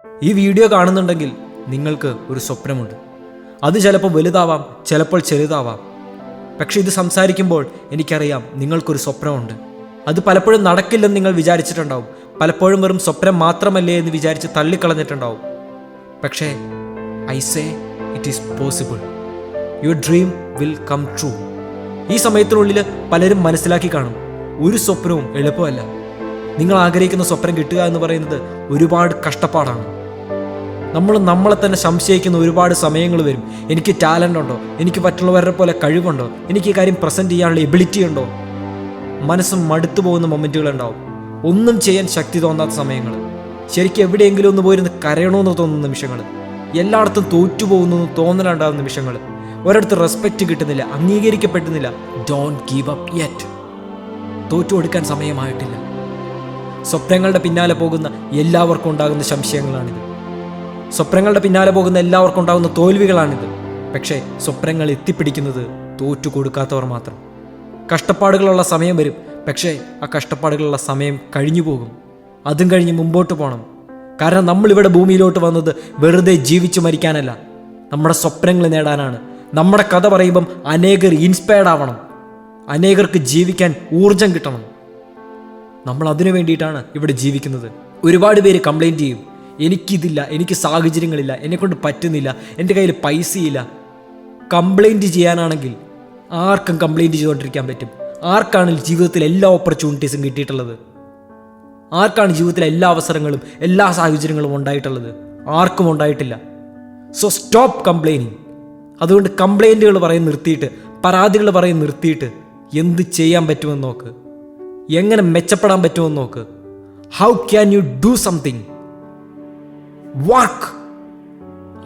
ഈ വീഡിയോ കാണുന്നുണ്ടെങ്കിൽ നിങ്ങൾക്ക് ഒരു സ്വപ്നമുണ്ട്. അത് ചിലപ്പോൾ വലുതാവാം, ചിലപ്പോൾ ചെറുതാവാം. പക്ഷെ ഇത് സംസാരിക്കുമ്പോൾ എനിക്കറിയാം നിങ്ങൾക്കൊരു സ്വപ്നമുണ്ട്. അത് പലപ്പോഴും നടക്കില്ലെന്ന് നിങ്ങൾ വിചാരിച്ചിട്ടുണ്ടാവും. പലപ്പോഴും വെറും സ്വപ്നം മാത്രമല്ലേ എന്ന് വിചാരിച്ച് തള്ളിക്കളഞ്ഞിട്ടുണ്ടാവും. പക്ഷേ I say it is possible. Your dream will come true. ഈ സമയത്തിനുള്ളിൽ പലരും മനസ്സിലാക്കി കാണും, ഒരു സ്വപ്നവും എളുപ്പമല്ല. നിങ്ങൾ ആഗ്രഹിക്കുന്ന സ്വപ്നം കിട്ടുക എന്ന് പറയുന്നത് ഒരുപാട് കഷ്ടപ്പാടാണ്. നമ്മൾ നമ്മളെ തന്നെ സംശയിക്കുന്ന ഒരുപാട് സമയങ്ങൾ വരും. എനിക്ക് ടാലൻ്റ് ഉണ്ടോ? എനിക്ക് മറ്റുള്ളവരുടെ പോലെ കഴിവുണ്ടോ? എനിക്ക് ഈ കാര്യം പ്രസൻറ്റ് ചെയ്യാനുള്ള എബിലിറ്റി ഉണ്ടോ? മനസ്സും മടുത്തു പോകുന്ന മൊമെൻറ്റുകളുണ്ടാവും. ഒന്നും ചെയ്യാൻ ശക്തി തോന്നാത്ത സമയങ്ങൾ, ശരിക്കും എവിടെയെങ്കിലും ഒന്ന് പോയിരുന്ന് കരയണമെന്ന് തോന്നുന്ന നിമിഷങ്ങൾ, എല്ലായിടത്തും തോറ്റുപോകുന്നു തോന്നലുണ്ടാകുന്ന നിമിഷങ്ങൾ, ഒരിടത്ത് റെസ്പെക്റ്റ് കിട്ടുന്നില്ല, അംഗീകരിക്കപ്പെടുന്നില്ല. Don't give up yet. തോറ്റു കൊടുക്കാൻ സമയമായിട്ടില്ല. സ്വപ്നങ്ങളുടെ പിന്നാലെ പോകുന്ന എല്ലാവർക്കും ഉണ്ടാകുന്ന സംശയങ്ങളാണിത്. സ്വപ്നങ്ങളുടെ പിന്നാലെ പോകുന്ന എല്ലാവർക്കും ഉണ്ടാകുന്ന തോൽവികളാണിത്. പക്ഷേ സ്വപ്നങ്ങൾ എത്തിപ്പിടിക്കുന്നത് തോറ്റു കൊടുക്കാത്തവർ മാത്രം. കഷ്ടപ്പാടുകളുള്ള സമയം വരും, പക്ഷേ ആ കഷ്ടപ്പാടുകളുള്ള സമയം കഴിഞ്ഞു പോകും. അതും കഴിഞ്ഞ് മുമ്പോട്ട് പോകണം. കാരണം നമ്മളിവിടെ ഭൂമിയിലോട്ട് വന്നത് വെറുതെ ജീവിച്ചു മരിക്കാനല്ല, നമ്മുടെ സ്വപ്നങ്ങൾ നേടാനാണ്. നമ്മുടെ കഥ പറയുമ്പം അനേകർ ഇൻസ്പയർഡ് ആവണം, അനേകർക്ക് ജീവിക്കാൻ ഊർജം കിട്ടണം. നമ്മൾ അതിനു വേണ്ടിയിട്ടാണ് ഇവിടെ ജീവിക്കുന്നത്. ഒരുപാട് പേര് കംപ്ലൈൻറ്റ് ചെയ്യും, എനിക്കിതില്ല, എനിക്ക് സാഹചര്യങ്ങളില്ല, എന്നെക്കൊണ്ട് പറ്റുന്നില്ല, എൻ്റെ കയ്യിൽ പൈസയില്ല. കംപ്ലൈൻറ്റ് ചെയ്യാനാണെങ്കിൽ ആർക്കും കംപ്ലൈൻറ്റ് ചെയ്തുകൊണ്ടിരിക്കാൻ പറ്റും. ആർക്കാണ് ജീവിതത്തിൽ എല്ലാ ഓപ്പർച്യൂണിറ്റീസും കിട്ടിയിട്ടുള്ളത്? ആർക്കാണ് ജീവിതത്തിലെ എല്ലാ അവസരങ്ങളും എല്ലാ സാഹചര്യങ്ങളും ഉണ്ടായിട്ടുള്ളത്? ആർക്കും ഉണ്ടായിട്ടില്ല. So stop complaining. അതുകൊണ്ട് കംപ്ലൈൻറ്റുകൾ പറയും നിർത്തിയിട്ട്, പരാതികൾ പറയും നിർത്തിയിട്ട്, എന്ത് ചെയ്യാൻ പറ്റുമെന്ന് നോക്ക്, എങ്ങനെ മെച്ചപ്പെടാൻ പറ്റുമെന്ന് നോക്ക്. How can you do something? Work.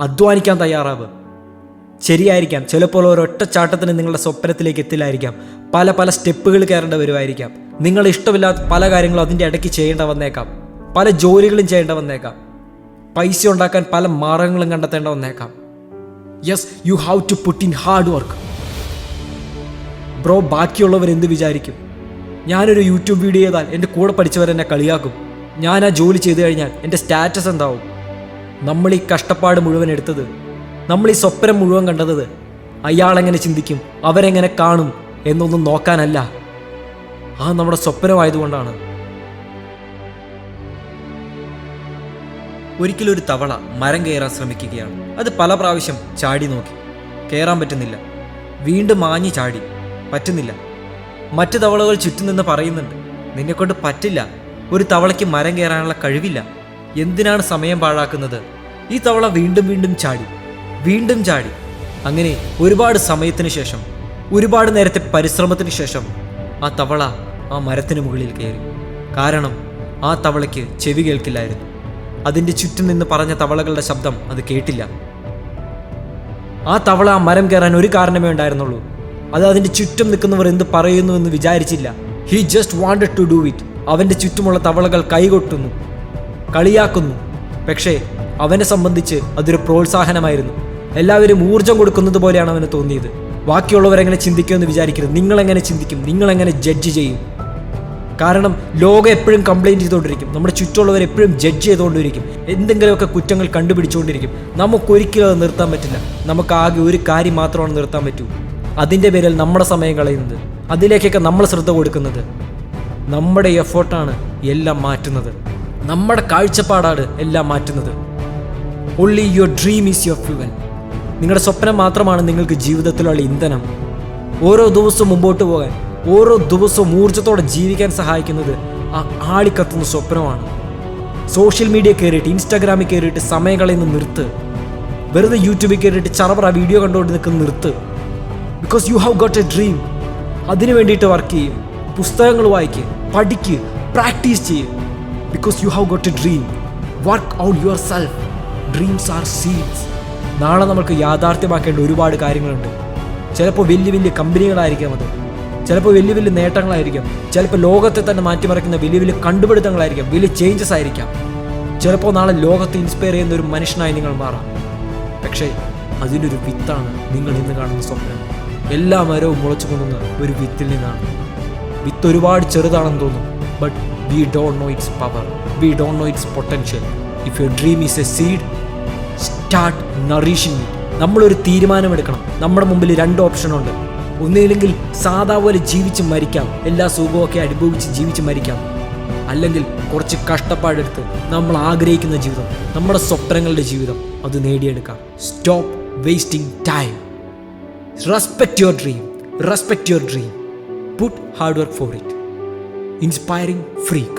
അധ്വാനിക്കാൻ തയ്യാറാവ്. ശരിയായിരിക്കാം, ചിലപ്പോൾ ഒരൊറ്റ ചാട്ടത്തിന് നിങ്ങളുടെ സ്വപ്നത്തിലേക്ക് എത്തില്ലായിരിക്കാം. പല പല സ്റ്റെപ്പുകൾ കയറേണ്ട വരുമായിരിക്കാം. നിങ്ങളെ ഇഷ്ടമില്ലാത്ത പല കാര്യങ്ങളും അതിൻ്റെ ഇടയ്ക്ക് ചെയ്യേണ്ട വന്നേക്കാം. പല ജോലികളും ചെയ്യേണ്ട വന്നേക്കാം. പൈസ ഉണ്ടാക്കാൻ പല മാർഗങ്ങളും കണ്ടെത്തേണ്ട വന്നേക്കാം. Yes, you have to put in hard work. Bro, ബാക്കിയുള്ളവർ എന്ത് വിചാരിക്കും? ഞാനൊരു യൂട്യൂബ് വീഡിയോ ചെയ്താൽ എൻ്റെ കൂടെ പഠിച്ചവരെന്നെ കളിയാക്കും. ഞാൻ ആ ജോലി ചെയ്തു കഴിഞ്ഞാൽ എൻ്റെ സ്റ്റാറ്റസ് എന്താവും? നമ്മൾ ഈ കഷ്ടപ്പാട് മുഴുവൻ എടുത്തത്, നമ്മൾ ഈ സ്വപ്നം മുഴുവൻ കണ്ടത് അയാളെങ്ങനെ ചിന്തിക്കും, അവരെങ്ങനെ കാണും എന്നൊന്നും നോക്കാനല്ല. ആ നമ്മുടെ സ്വപ്നമായതുകൊണ്ടാണ്. ഒരിക്കലൊരു തവള മരം കയറാൻ ശ്രമിക്കുകയാണ്. അത് പല പ്രാവശ്യം ചാടി നോക്കി, കയറാൻ പറ്റുന്നില്ല. വീണ്ടും മാഞ്ഞ് ചാടി, പറ്റുന്നില്ല. മറ്റു തവളകൾ ചുറ്റും നിന്ന് പറയുന്നുണ്ട്, നിന്നെക്കൊണ്ട് പറ്റില്ല, ഒരു തവളയ്ക്ക് മരം കയറാനുള്ള കഴിവില്ല, എന്തിനാണ് സമയം പാഴാക്കുന്നത്? ഈ തവള വീണ്ടും വീണ്ടും ചാടി, വീണ്ടും ചാടി. അങ്ങനെ ഒരുപാട് സമയത്തിന് ശേഷം, ഒരുപാട് നേരത്തെ പരിശ്രമത്തിന് ശേഷം ആ തവള ആ മരത്തിന് മുകളിൽ കയറി. കാരണം ആ തവളയ്ക്ക് ചെവി കേൾക്കില്ലായിരുന്നു. അതിൻ്റെ ചുറ്റും നിന്ന് പറഞ്ഞ തവളകളുടെ ശബ്ദം അത് കേട്ടില്ല. ആ തവള ആ മരം കയറാൻ ഒരു കാരണമേ ഉണ്ടായിരുന്നുള്ളൂ. അത് അതിൻ്റെ ചുറ്റും നിൽക്കുന്നവർ എന്ത് പറയുന്നു എന്ന് വിചാരിച്ചില്ല. He just wanted to do it. അവൻ്റെ ചുറ്റുമുള്ള തവളകൾ കൈകൊട്ടുന്നു, കളിയാക്കുന്നു. പക്ഷേ അവനെ സംബന്ധിച്ച് അതൊരു പ്രോത്സാഹനമായിരുന്നു. എല്ലാവരും ഊർജം കൊടുക്കുന്നത് പോലെയാണ് അവന് തോന്നിയത്. ബാക്കിയുള്ളവരെങ്ങനെ ചിന്തിക്കുമെന്ന് വിചാരിക്കരുത്. നിങ്ങളെങ്ങനെ ചിന്തിക്കും? നിങ്ങളെങ്ങനെ ജഡ്ജ് ചെയ്യും? കാരണം ലോകം എപ്പോഴും കംപ്ലൈൻറ്റ് ചെയ്തുകൊണ്ടിരിക്കും. നമ്മുടെ ചുറ്റുമുള്ളവർ എപ്പോഴും ജഡ്ജ് ചെയ്തുകൊണ്ടിരിക്കും. എന്തെങ്കിലുമൊക്കെ കുറ്റങ്ങൾ കണ്ടുപിടിച്ചുകൊണ്ടിരിക്കും. നമുക്കൊരിക്കലും അത് നിർത്താൻ പറ്റില്ല. നമുക്ക് ആകെ ഒരു കാര്യം മാത്രമാണ് നിർത്താൻ പറ്റൂ. അതിൻ്റെ പേരിൽ നമ്മുടെ സമയം കളയുന്നത്, അതിലേക്കൊക്കെ നമ്മൾ ശ്രദ്ധ കൊടുക്കുന്നത്. നമ്മുടെ എഫേർട്ടാണ് എല്ലാം മാറ്റുന്നത്. നമ്മുടെ കാഴ്ചപ്പാടാണ് എല്ലാം മാറ്റുന്നത്. Only your dream is your fuel. നിങ്ങളുടെ സ്വപ്നം മാത്രമാണ് നിങ്ങൾക്ക് ജീവിതത്തിലുള്ള ഇന്ധനം. ഓരോ ദിവസവും മുമ്പോട്ട് പോകാൻ, ഓരോ ദിവസവും ഊർജ്ജത്തോടെ ജീവിക്കാൻ സഹായിക്കുന്നത് ആ ആളിക്കത്തുന്ന സ്വപ്നമാണ്. സോഷ്യൽ മീഡിയ കയറിയിട്ട്, ഇൻസ്റ്റാഗ്രാമിൽ കയറിയിട്ട് സമയം കളയുന്ന നിർത്ത്. വെറുതെ യൂട്യൂബിൽ കയറിയിട്ട് ചറവറ വീഡിയോ കണ്ടുകൊണ്ട് നിൽക്കുന്ന നിർത്ത്. Because you have got A dream. അതിനു വേണ്ടിയിട്ട് വർക്ക് ചെയ്യും, പുസ്തകങ്ങൾ വായിക്കുക, പഠിക്കുക, പ്രാക്ടീസ് ചെയ്യുക. Because you have got A dream. Work out your self. Dreams R seeds. നാളെ നമുക്ക് യാഥാർത്ഥ്യമാക്കേണ്ട ഒരുപാട് കാര്യങ്ങളുണ്ട്. ചിലപ്പോൾ വലിയ വലിയ കമ്പനികളായിരിക്കാം അത്, ചിലപ്പോൾ വലിയ വലിയ നേട്ടങ്ങളായിരിക്കാം, ചിലപ്പോൾ ലോകത്തെ തന്നെ മാറ്റിമറിക്കുന്ന വലിയ വലിയ കണ്ടുപിടുത്തങ്ങളായിരിക്കാം, വലിയ ചേഞ്ചസ് ആയിരിക്കാം. ചിലപ്പോൾ നാളെ ലോകത്തെ ഇൻസ്പയർ ചെയ്യുന്ന ഒരു മനുഷ്യനായി നിങ്ങൾ മാറാം. പക്ഷേ അതിനൊരു വിത്താണ് നിങ്ങൾ ഇന്ന് കാണുന്ന സ്വപ്നം. എല്ലാ മരവും മുളച്ചു കൊണ്ടുന്ന ഒരു വിത്തിൽ നിന്നാണ്. വിത്ത് ഒരുപാട് ചെറുതാണെന്ന് തോന്നും, but we don't know its power, we don't know its potential. If your dream is a seed, start nourishing it. നമ്മളൊരു തീരുമാനമെടുക്കണം. നമ്മുടെ മുമ്പിൽ 2 ഓപ്ഷനുണ്ട്. ഒന്നുമില്ലെങ്കിൽ സാധാ പോലെ ജീവിച്ച് മരിക്കാം, എല്ലാ സുഖമൊക്കെ അനുഭവിച്ച് ജീവിച്ച് മരിക്കാം. അല്ലെങ്കിൽ കുറച്ച് കഷ്ടപ്പാടെടുത്ത് നമ്മൾ ആഗ്രഹിക്കുന്ന ജീവിതം, നമ്മുടെ സ്വപ്നങ്ങളുടെ ജീവിതം അത് നേടിയെടുക്കാം. Stop wasting time. Respect your dream. Respect your dream. Put hard work for it. Inspiring Freak.